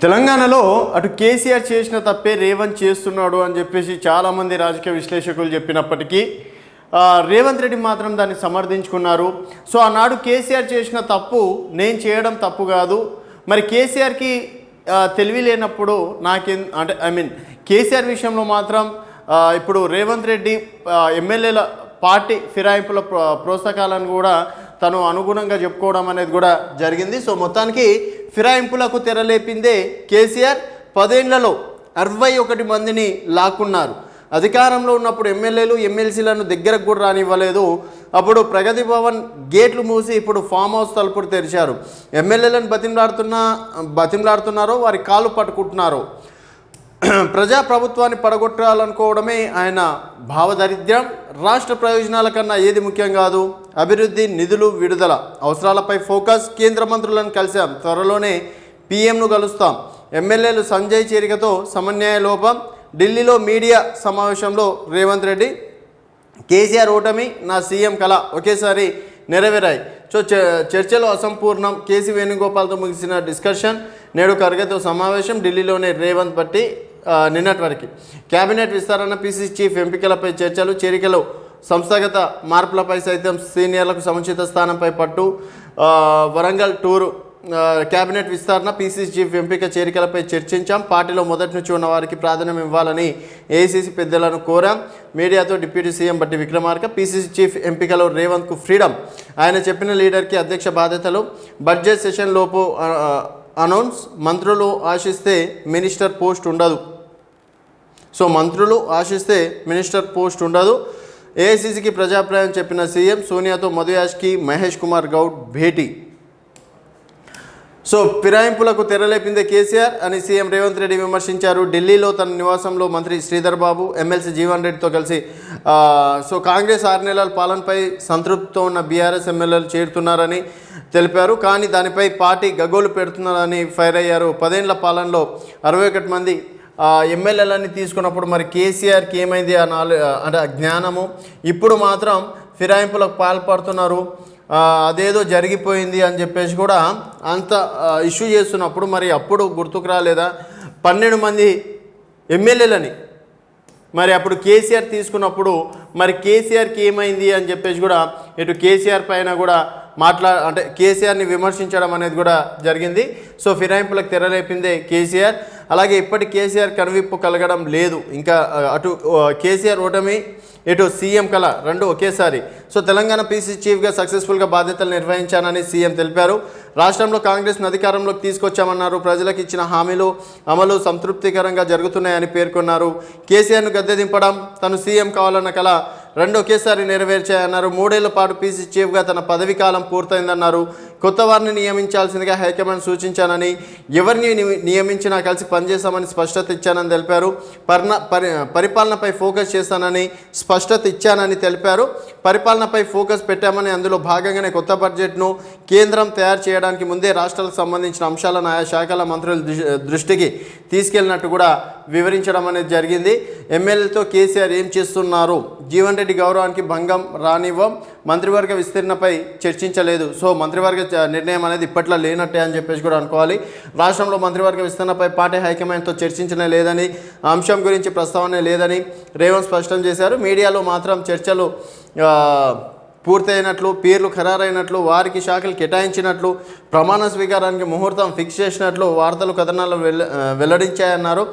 తెలంగాణలో అటు కేసీఆర్ చేసిన తప్పే రేవంత్ చేస్తున్నాడు అని చెప్పేసి చాలామంది రాజకీయ విశ్లేషకులు చెప్పినప్పటికీ రేవంత్ రెడ్డి మాత్రం దాన్ని సమర్థించుకున్నారు. సో ఆనాడు కేసీఆర్ చేసిన తప్పు నేను చేయడం తప్పు కాదు, మరి కేసీఆర్కి తెలివి లేనప్పుడు అంటే కేసీఆర్ విషయంలో మాత్రం ఇప్పుడు రేవంత్ రెడ్డి ఎమ్మెల్యేల పార్టీ ఫిరాయింపుల ప్రోత్సాహాలను కూడా తను అనుగుణంగా చెప్పుకోవడం అనేది కూడా జరిగింది. సో మొత్తానికి ఫిరాయింపులకు తెరలేపిందే కేసీఆర్. 10 ఏళ్లలో 61 మందిని లాక్కున్నారు. అధికారంలో ఉన్నప్పుడు ఎమ్మెల్యేలు ఎమ్మెల్సీలను దగ్గరకు కూడా రానివ్వలేదు. అప్పుడు ప్రగతి భవన్ గేట్లు మూసి ఇప్పుడు ఫామ్ హౌస్ తలుపులు తెరిచారు. ఎమ్మెల్యేలను బతిమలాడుతున్నారో వారి కాళ్ళు పట్టుకుంటున్నారు. ప్రజాప్రభుత్వాన్ని పడగొట్టాలనుకోవడమే ఆయన భావదారిద్ర్యం. రాష్ట్ర ప్రయోజనాల కన్నా ఏది ముఖ్యం కాదు. అభివృద్ధి, నిధులు విడుదల, అవసరాలపై ఫోకస్. కేంద్ర మంత్రులను కలిశాం, త్వరలోనే పీఎంను కలుస్తాం. ఎమ్మెల్యేలు సంజయ్ చేరికతో సమన్వయ లోపం. ఢిల్లీలో మీడియా సమావేశంలో రేవంత్ రెడ్డి, కేసీఆర్ ఓటమి నా సీఎం కళ ఒకేసారి నెరవేరాయి. సో చర్చలో అసంపూర్ణం. కేసీ వేణుగోపాల్తో ముగిసిన డిస్కషన్. నేడు ఖర్గేతో సమావేశం. ఢిల్లీలోనే రేవంత్ బట్టి నిన్నటి వరకు కేబినెట్ విస్తరణ, పీసీసీ చీఫ్ ఎంపికలపై చర్చలు, చేరికలు, సంస్థాగత మార్పులపై సైతం సీనియర్లకు సముచిత స్థానంపై పట్టు. వరంగల్ టూరు, కేబినెట్ విస్తరణ, పీసీసీ చీఫ్ ఎంపిక, చేరికలపై చర్చించాం. పార్టీలో మొదటి నుంచి ఉన్న వారికి ప్రాధాన్యం ఇవ్వాలని ఏఐసీసీ పెద్దలను కోరాం. మీడియాతో డిప్యూటీ సీఎం బట్టి విక్రమార్క, పీసీసీ చీఫ్ ఎంపికలో రేవంత్కు ఫ్రీడమ్. ఆయన చెప్పిన లీడర్కి అధ్యక్ష బాధ్యతలు. బడ్జెట్ సెషన్ లోపు అనౌన్స్. మంత్రులు ఆశిస్తే మినిస్టర్ పోస్ట్ ఉండదు. సో మంత్రులు ఆశిస్తే మినిస్టర్ పోస్ట్ ఉండదు. ఏఐసీసీకి ప్రజాప్రాయం చెప్పిన సీఎం. సోనియాతో మధు యాష్కి మహేష్ కుమార్ గౌడ్ భేటీ. సో ఫిరాయింపులకు తెరలేపిందే కేసీఆర్ అని సీఎం రేవంత్ రెడ్డి విమర్శించారు. ఢిల్లీలో తన నివాసంలో మంత్రి శ్రీధర్ బాబు, ఎమ్మెల్సీ జీవన్ రెడ్డితో కలిసి సో కాంగ్రెస్ 6 నెలల పాలనపై సంతృప్తితో ఉన్న బీఆర్ఎస్ ఎమ్మెల్యేలు చేరుతున్నారని తెలిపారు. కానీ దానిపై పార్టీ గగ్గోలు పెడుతున్నారని ఫైర్ అయ్యారు. 10 ఏళ్ల పాలనలో 61 మంది ఎమ్మెల్యేలని తీసుకున్నప్పుడు మరి కేసీఆర్కి ఏమైంది అంటే జ్ఞానము. ఇప్పుడు మాత్రం ఫిరాయింపులకు పాల్పడుతున్నారు, అదేదో జరిగిపోయింది అని చెప్పేసి కూడా అంత ఇష్యూ చేస్తున్నప్పుడు మరి అప్పుడు గుర్తుకు రాలేదా 12 మంది ఎమ్మెల్యేలని? మరి అప్పుడు కేసీఆర్ తీసుకున్నప్పుడు మరి కేసీఆర్కి ఏమైంది అని చెప్పేసి కూడా ఇటు కేసీఆర్ పైన కూడా అంటే కేసీఆర్ని విమర్శించడం అనేది కూడా జరిగింది. సో ఫిరాయింపులకు తెరలేపిందే కేసీఆర్. అలాగే ఇప్పటి కేసీఆర్ కనువిప్పు కలగడం లేదు. ఇంకా అటు కేసీఆర్ ఓటమి, ఇటు సీఎం కళ రెండు ఒకేసారి. సో తెలంగాణ పీసీ చీఫ్గా సక్సెస్ఫుల్గా బాధ్యతలు నిర్వహించానని సీఎం తెలిపారు. రాష్ట్రంలో కాంగ్రెస్ను అధికారంలోకి తీసుకొచ్చామన్నారు. ప్రజలకు ఇచ్చిన హామీలు అమలు సంతృప్తికరంగా జరుగుతున్నాయని పేర్కొన్నారు. కేసీఆర్ను గద్దె దింపడం, తను సీఎం కావాలన్న కళ రెండు ఒకేసారి నెరవేర్చాయన్నారు. 3 ఏళ్ల పాటు పీసీ చీఫ్గా తన పదవీ కాలం పూర్తయిందన్నారు. కొత్త వారిని నియమించాల్సిందిగా హైకమాండ్ సూచించానని, ఎవరిని నియమించినా కలిసి పనిచేస్తామని స్పష్టత ఇచ్చానని తెలిపారు. పరిపాలనపై ఫోకస్ చేస్తానని స్పష్టత ఇచ్చానని తెలిపారు. పరిపాలనపై ఫోకస్ పెట్టామని, అందులో భాగంగానే కొత్త బడ్జెట్ను కేంద్రం తయారు చేయడానికి ముందే రాష్ట్రాలకు సంబంధించిన అంశాలను ఆయా శాఖల మంత్రుల దృష్టికి తీసుకెళ్లినట్టు కూడా వివరించడం అనేది జరిగింది. ఎమ్మెల్యేలతో కేసీఆర్ ఏం చేస్తున్నారు? జీవన్ రెడ్డి గౌరవానికి భంగం రానివ్వం. మంత్రివర్గ విస్తరణపై చర్చించలేదు. సో మంత్రివర్గ నిర్ణయం అనేది ఇప్పట్లో లేనట్టే అని చెప్పేసి కూడా అనుకోవాలి. రాష్ట్రంలో మంత్రివర్గ విస్తరణపై పార్టీ హైకమాండ్తో చర్చించనే లేదని, అంశం గురించి ప్రస్తావన లేదని రేవంత్ స్పష్టం చేశారు. మీడియాలో మాత్రం చర్చలు పూర్తయినట్లు, పేర్లు ఖరారైనట్లు, వారికి శాఖలు కేటాయించినట్లు, ప్రమాణ స్వీకారానికి ముహూర్తం ఫిక్స్ చేసినట్లు వార్తలు కథనాలు వెల్లడించాయన్నారు.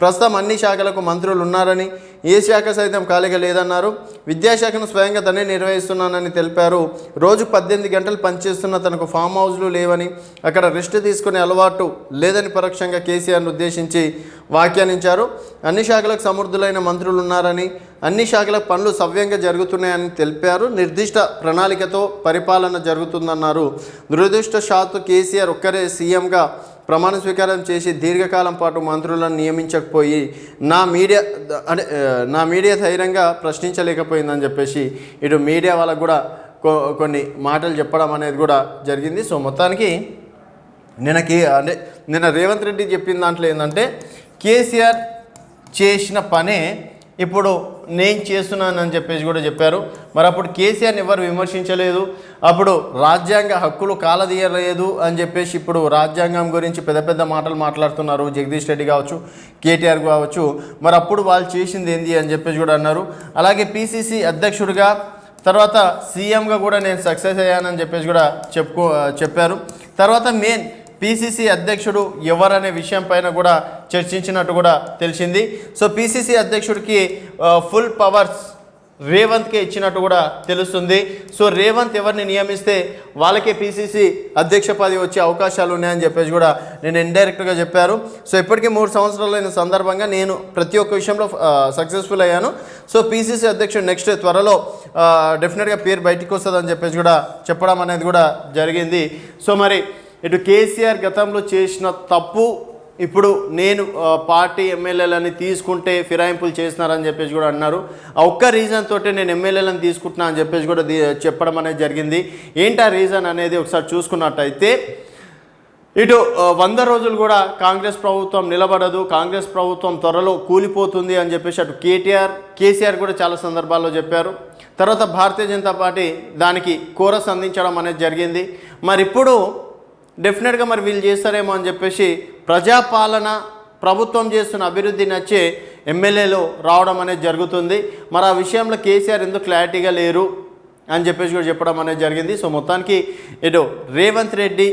ప్రస్తుతం అన్ని శాఖలకు మంత్రులు ఉన్నారని, ఏ శాఖ సైతం ఖాళీగా లేదన్నారు. విద్యాశాఖను స్వయంగా తనే నిర్వహిస్తున్నానని తెలిపారు. రోజు 18 గంటలు పనిచేస్తున్న తనకు ఫామ్ హౌస్లు లేవని, అక్కడ రెస్ట్ తీసుకునే అలవాటు లేదని పరోక్షంగా కేసీఆర్ను ఉద్దేశించి వ్యాఖ్యానించారు. అన్ని శాఖలకు సమర్థులైన మంత్రులు ఉన్నారని, అన్ని శాఖల పనులు సవ్యంగా జరుగుతున్నాయని తెలిపారు. నిర్దిష్ట ప్రణాళికతో పరిపాలన జరుగుతుందన్నారు. దురదృష్టవశాత్తు కేసీఆర్ ఒక్కరే సీఎంగా ప్రమాణ స్వీకారం చేసి దీర్ఘకాలం పాటు మంత్రులను నియమించకపోయి నా మీడియా ధైర్యంగా ప్రశ్నించలేకపోయిందని చెప్పేసి ఇటు మీడియా వాళ్ళకు కూడా కొన్ని మాటలు చెప్పడం అనేది కూడా జరిగింది. సో మొత్తానికి నిన్న రేవంత్ రెడ్డి చెప్పిన దాంట్లో ఏంటంటే కేసీఆర్ చేసిన పనే ఇప్పుడు నేను చేస్తున్నానని చెప్పేసి కూడా చెప్పారు. మరి అప్పుడు కేసీఆర్ని ఎవరు విమర్శించలేదు, అప్పుడు రాజ్యాంగ హక్కులు కాలదీయలేదు అని చెప్పేసి ఇప్పుడు రాజ్యాంగం గురించి పెద్ద పెద్ద మాటలు మాట్లాడుతున్నారు జగదీష్ రెడ్డి కావచ్చు, కేటీఆర్ కావచ్చు. మరి అప్పుడు వాళ్ళు చేసింది ఏంది అని చెప్పేసి కూడా అన్నారు. అలాగే పిసిసి అధ్యక్షుడిగా తర్వాత సీఎంగా కూడా నేను సక్సెస్ అయ్యానని చెప్పేసి కూడా చెప్పారు. తర్వాత మెయిన్ పిసిసి అధ్యక్షుడు ఎవరనే విషయం పైన కూడా చర్చించినట్టు కూడా తెలిసింది. సో పిసిసి అధ్యక్షుడికి ఫుల్ పవర్స్ రేవంత్కే ఇచ్చినట్టు కూడా తెలుస్తుంది. సో రేవంత్ ఎవరిని నియమిస్తే వాళ్ళకే పిసిసి అధ్యక్ష పదవి వచ్చే అవకాశాలు ఉన్నాయని చెప్పేసి కూడా నేను ఇండైరెక్ట్గా చెప్పారు. సో ఇప్పటికీ 3 సంవత్సరాలైన సందర్భంగా నేను ప్రతి ఒక్క విషయంలో సక్సెస్ఫుల్ అయ్యాను. సో పిసిసి అధ్యక్షుడు నెక్స్ట్ త్వరలో డెఫినెట్గా పేరు బయటికి వస్తుందని చెప్పేసి కూడా చెప్పడం అనేది కూడా జరిగింది. సో మరి ఇటు కేసీఆర్ గతంలో చేసిన తప్పు ఇప్పుడు నేను పార్టీ ఎమ్మెల్యేలని తీసుకుంటే ఫిరాయింపులు చేస్తున్నారని చెప్పేసి కూడా అన్నారు. ఆ ఒక్క రీజన్ తోటే నేను ఎమ్మెల్యేలను తీసుకుంటున్నా అని చెప్పేసి కూడా చెప్పడం అనేది జరిగింది. ఏంటి ఆ రీజన్ అనేది ఒకసారి చూసుకున్నట్టయితే ఇటు 100 రోజులు కూడా కాంగ్రెస్ ప్రభుత్వం నిలబడదు, కాంగ్రెస్ ప్రభుత్వం త్వరలో కూలిపోతుంది అని చెప్పేసి అటు కేసీఆర్ కూడా చాలా సందర్భాల్లో చెప్పారు. తర్వాత భారతీయ జనతా పార్టీ దానికి కోరస్ అందించడం అనేది జరిగింది. మరి ఇప్పుడు డెఫినెట్గా మరి వీళ్ళు చేస్తారేమో అని చెప్పేసి ప్రజాపాలన ప్రభుత్వం చేస్తున్న అభివృద్ధి నచ్చే ఎమ్మెల్యేలు రావడం అనేది జరుగుతుంది. మరి ఆ విషయంలో కేసీఆర్ ఎందుకు క్లారిటీగా లేరు అని చెప్పేసి కూడా చెప్పడం అనేది జరిగింది. సో మొత్తానికి ఇటు రేవంత్ రెడ్డి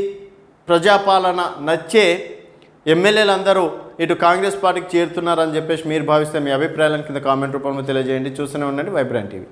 ప్రజాపాలన నచ్చే ఎమ్మెల్యేలందరూ ఇటు కాంగ్రెస్ పార్టీకి చేరుతున్నారని చెప్పేసి మీరు భావిస్తే మీ అభిప్రాయాలను కింద కామెంట్ రూపంలో తెలియజేయండి. చూస్తూనే ఉండండి వైబ్రాంట్ టీవీ.